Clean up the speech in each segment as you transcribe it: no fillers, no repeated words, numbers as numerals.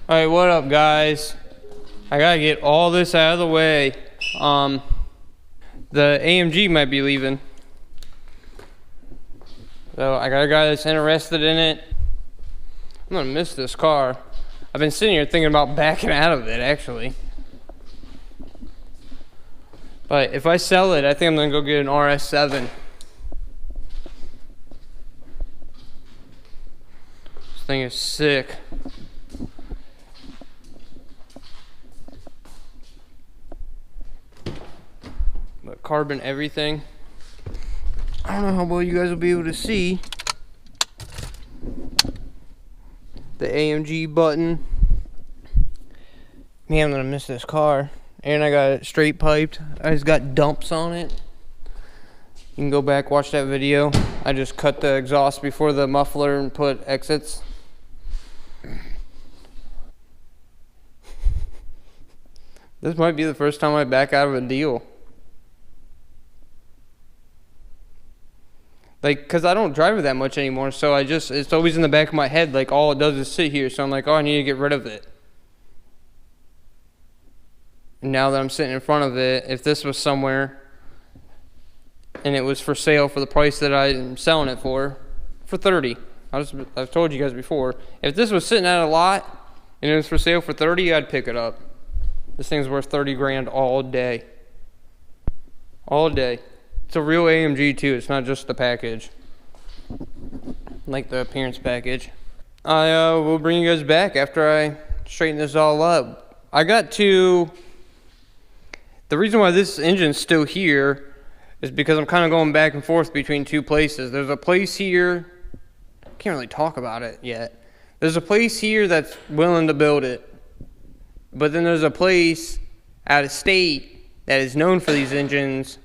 Alright, what up guys? I gotta get all this out of the way. The AMG might be leaving. So I got a guy that's interested in it. I'm gonna miss this car. I've been sitting here thinking about backing out of it actually. But if I sell it, I think I'm gonna go get an RS7. This thing is sick. But carbon everything. I don't know how well you guys will be able to see the AMG button. Man, I'm gonna miss this car. And I got it straight piped. I just got dumps on it. You can go back, watch that video. I just cut the exhaust before the muffler and put exits. This might be the first time I back out of a deal. Like, cause I don't drive it that much anymore, so it's always in the back of my head, like all it does is sit here, so I'm like, oh, I need to get rid of it. And now that I'm sitting in front of it, if this was somewhere and it was for sale for the price that I'm selling it for 30. I've told you guys before, if this was sitting at a lot and it was for sale for 30, I'd pick it up. This thing's worth 30 grand all day. All day. It's a real AMG too, it's not just the package. Like the appearance package. I will bring you guys back after I straighten this all up. The reason why this engine's still here is because I'm kind of going back and forth between two places. There's a place here, I can't really talk about it yet. There's a place here that's willing to build it. But then there's a place out of state that is known for these engines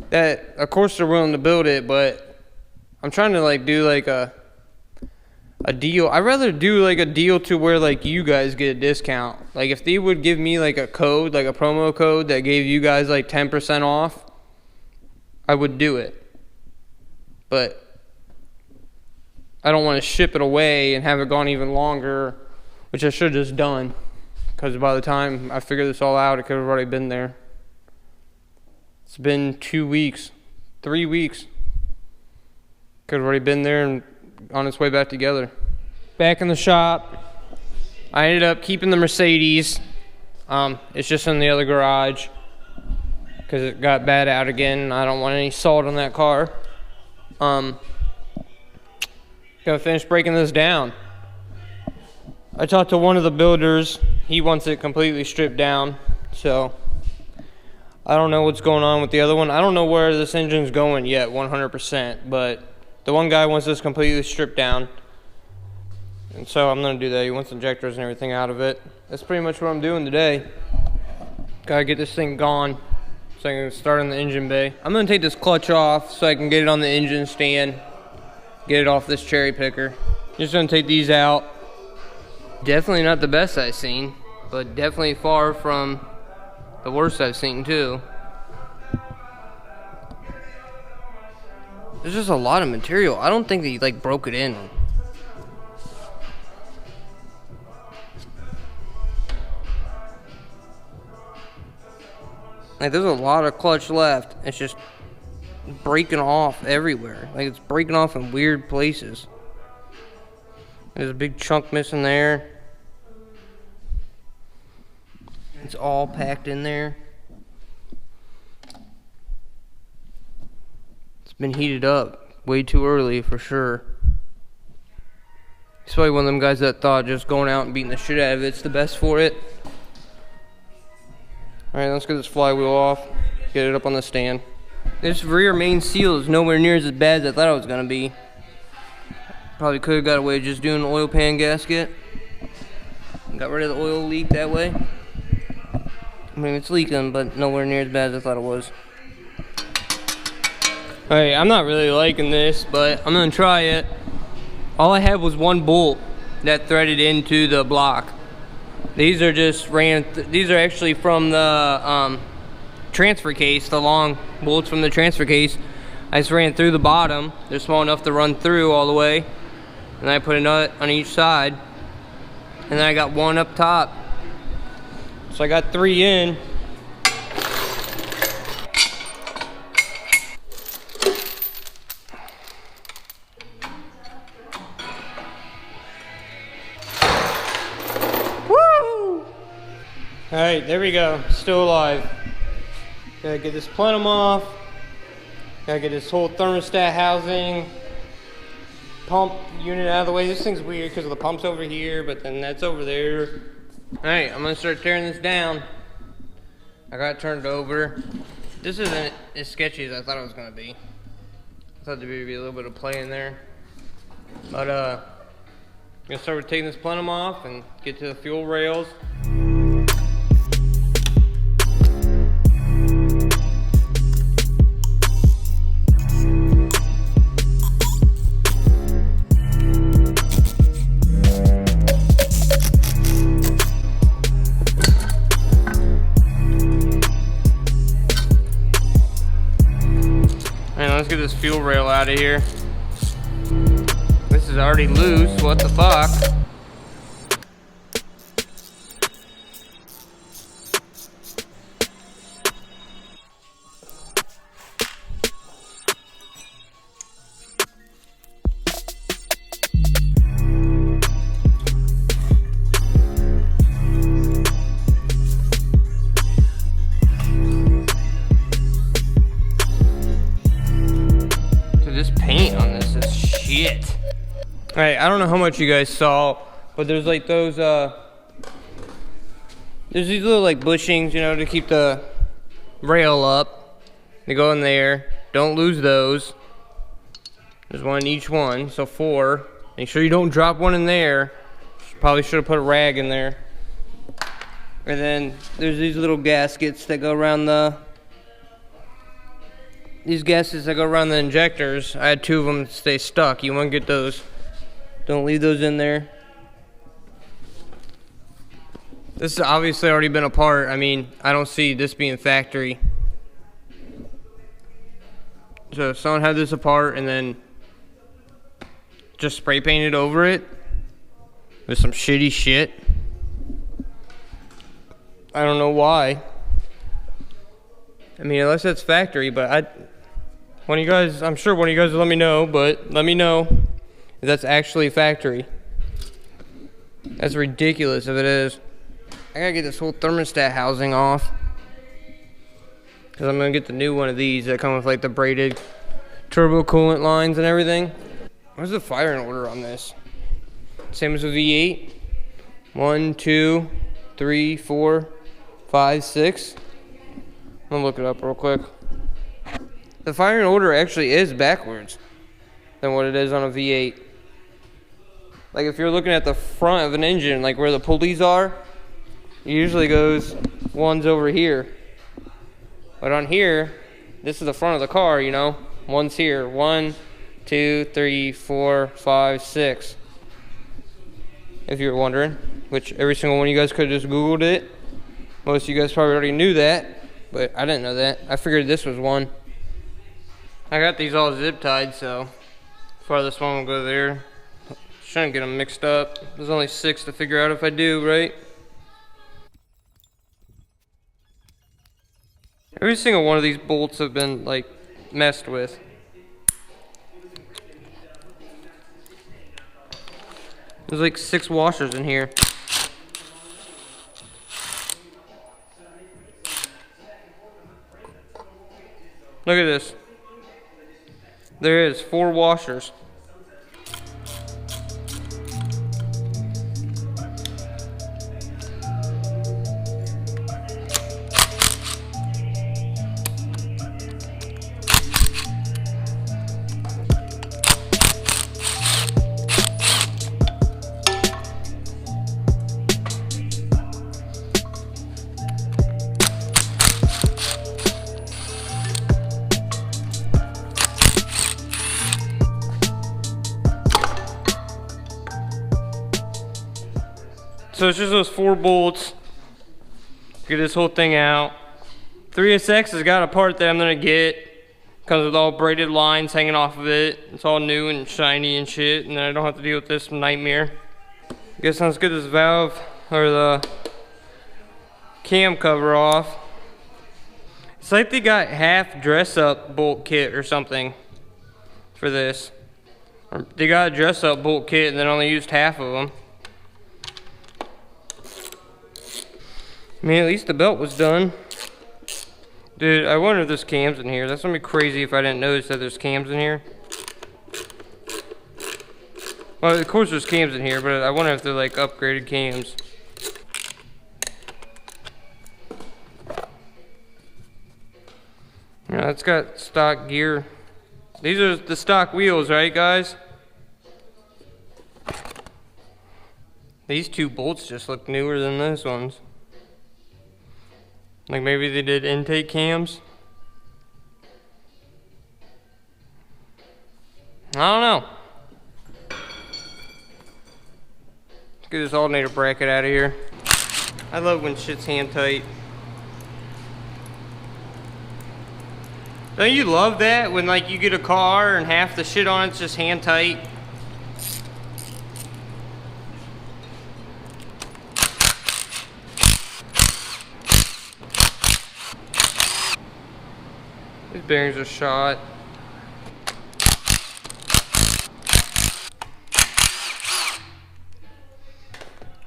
that, of course, they're willing to build it, but I'm trying to like do like a deal. I'd rather do like a deal to where like you guys get a discount. Like if they would give me like a code, like a promo code that gave you guys like 10% off, I would do it. But I don't want to ship it away and have it gone even longer, which I should have just done. Because by the time I figure this all out, it could have already been there. It's been 2 weeks, 3 weeks. Could have already been there and on its way back together. Back in the shop. I ended up keeping the Mercedes. It's just in the other garage because it got bad out again. I don't want any salt on that car. Gonna finish breaking this down. I talked to one of the builders. He wants it completely stripped down, so I don't know what's going on with the other one. I don't know where this engine's going yet 100%, but the one guy wants this completely stripped down, and so I'm gonna do that. He wants injectors and everything out of it. That's pretty much what I'm doing today. Gotta get this thing gone so I can start in the engine bay. I'm gonna take this clutch off so I can get it on the engine stand, get it off this cherry picker. Just gonna take these out. Definitely not the best I've seen, but definitely far from the worst I've seen too. There's just a lot of material. I don't think they like broke it in. Like there's a lot of clutch left. It's just breaking off everywhere. Like it's breaking off in weird places. There's a big chunk missing there. It's all packed in there. It's been heated up way too early for sure. He's probably one of them guys that thought just going out and beating the shit out of it's the best for it. Alright, let's get this flywheel off. Get it up on the stand. This rear main seal is nowhere near as bad as I thought it was going to be. Probably could have got away just doing an oil pan gasket. Got rid of the oil leak that way. I mean, it's leaking, but nowhere near as bad as I thought it was. Alright, I'm not really liking this, but I'm gonna try it. All I had was one bolt that threaded into the block. These are just these are actually from the transfer case, the long bolts from the transfer case. I just ran through the bottom. They're small enough to run through all the way. And I put a nut on each side. And and then I got one up top. So I got 3 in. Woo! Alright, there we go. Still alive. Gotta get this plenum off. Gotta get this whole thermostat housing, pump unit out of the way. This thing's weird because the pump's over here, but then that's over there. Alright, I'm gonna start tearing this down. I got it turned over. This isn't as sketchy as I thought it was gonna be. I thought there'd be a little bit of play in there. But I'm gonna start with taking this plenum off and get to the fuel rails. Let's get this fuel rail out of here. This is already loose, what the fuck? Alright, I don't know how much you guys saw, but there's like those, there's these little like bushings, you know, to keep the rail up. They go in there. Don't lose those. There's one in each one, so 4. Make sure you don't drop one in there. Probably should have put a rag in there. And then there's these little gaskets that go around the, injectors. I had 2 of them stay stuck. You want to get those. Don't leave those in there. This has obviously already been apart. I mean, I don't see this being factory. So if someone had this apart and then just spray painted over it with some shitty shit, I don't know why. I mean, unless that's factory, but I'm sure one of you guys will let me know, but let me know if that's actually factory. That's ridiculous if it is. I gotta get this whole thermostat housing off, because I'm gonna get the new one of these that come with like the braided turbo coolant lines and everything. What's the firing order on this? Same as a V8. 1, 2, 3, 4, 5, 6. I'm gonna look it up real quick. The firing order actually is backwards than what it is on a V8. Like if you're looking at the front of an engine, like where the pulleys are, it usually goes 1's over here. But on here, this is the front of the car, you know. 1's here. 1, 2, 3, 4, 5, 6. If you're wondering, which every single one of you guys could have just Googled it. Most of you guys probably already knew that, but I didn't know that. I figured this was 1. I got these all zip tied, so farthest one will go there. Shouldn't get them mixed up. There's only 6 to figure out if I do, right? Every single one of these bolts have been like messed with. There's like 6 washers in here. Look at this. There is 4 washers. So it's just those 4 bolts. Get this whole thing out. 3SX has got a part that I'm gonna get because of all braided lines hanging off of it. It's all new and shiny and shit, and then I don't have to deal with this nightmare. Guess let's get this valve or the cam cover off. It's like they got half dress up bolt kit or something for this. Or they got a dress up bolt kit and then only used half of them. I mean, at least the belt was done. Dude, I wonder if there's cams in here. That's gonna be crazy if I didn't notice that there's cams in here. Well, of course there's cams in here, but I wonder if they're like upgraded cams. Yeah, it's got stock gear. These are the stock wheels, right, guys? These two bolts just look newer than those ones. Like maybe they did intake cams. I don't know. Let's get this alternator bracket out of here. I love when shit's hand tight. Don't you love that when like you get a car and half the shit on it's just hand tight? These bearings are shot.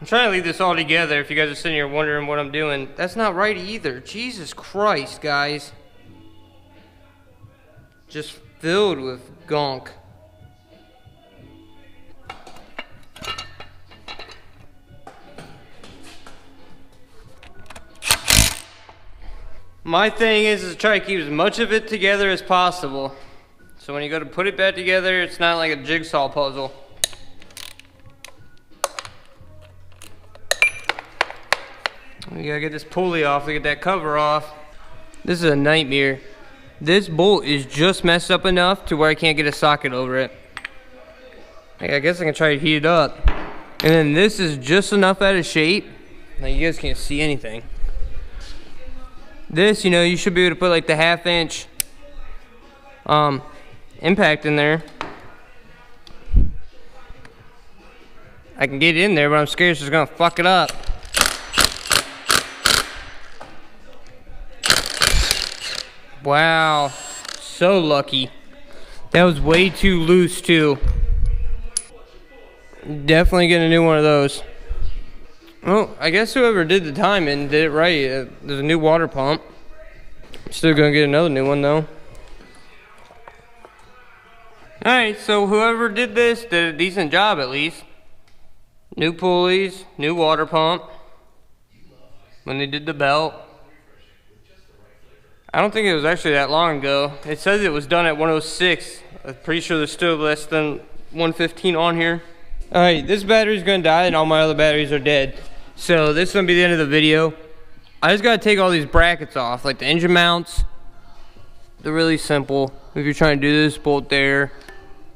I'm trying to leave this all together if you guys are sitting here wondering what I'm doing. That's not right either. Jesus Christ, guys. Just filled with gunk. My thing is to try to keep as much of it together as possible. So when you go to put it back together, it's not like a jigsaw puzzle. We gotta get this pulley off to get that cover off. This is a nightmare. This bolt is just messed up enough to where I can't get a socket over it. I guess I can try to heat it up. And then this is just enough out of shape. Now you guys can't see anything. This, you know, you should be able to put like the 1/2 inch impact in there. I can get it in there, but I'm scared it's just gonna fuck it up. Wow, so lucky. That was way too loose too. Definitely getting a new one of those. Well, I guess whoever did the timing did it right. There's a new water pump. Still gonna get another new one though. Alright, so whoever did this did a decent job at least. New pulleys, new water pump. When they did the belt. I don't think it was actually that long ago. It says it was done at 106. I'm pretty sure there's still less than 115 on here. Alright, this battery's gonna die and all my other batteries are dead. So this is gonna be the end of the video. I just gotta take all these brackets off, like the engine mounts. They're really simple. If you're trying to do this, bolt there,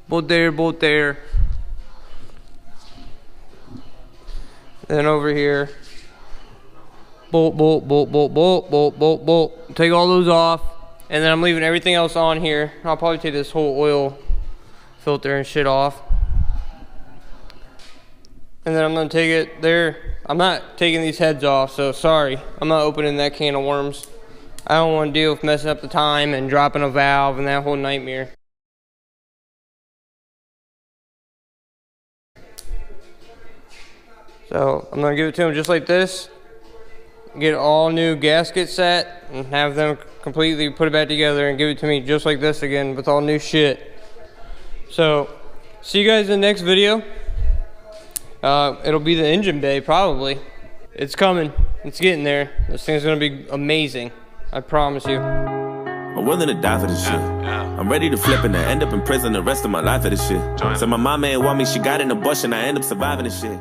bolt there, bolt there. Then over here, bolt, bolt, bolt, bolt, bolt, bolt, bolt, bolt. Take all those off, and then I'm leaving everything else on here. I'll probably take this whole oil filter and shit off. And then I'm gonna take it there. I'm not taking these heads off, so sorry. I'm not opening that can of worms. I don't want to deal with messing up the time and dropping a valve and that whole nightmare. So I'm gonna give it to them just like this. Get all new gasket set and have them completely put it back together and give it to me just like this again with all new shit. So see you guys in the next video. It'll be the engine bay probably. It's coming. It's getting there. This thing's gonna be amazing. I promise you. I'm willing to die for this shit. I'm ready to flip and end up in prison the rest of my life for this shit. So my mama ain't want me, she got an abortion, I end up surviving this shit.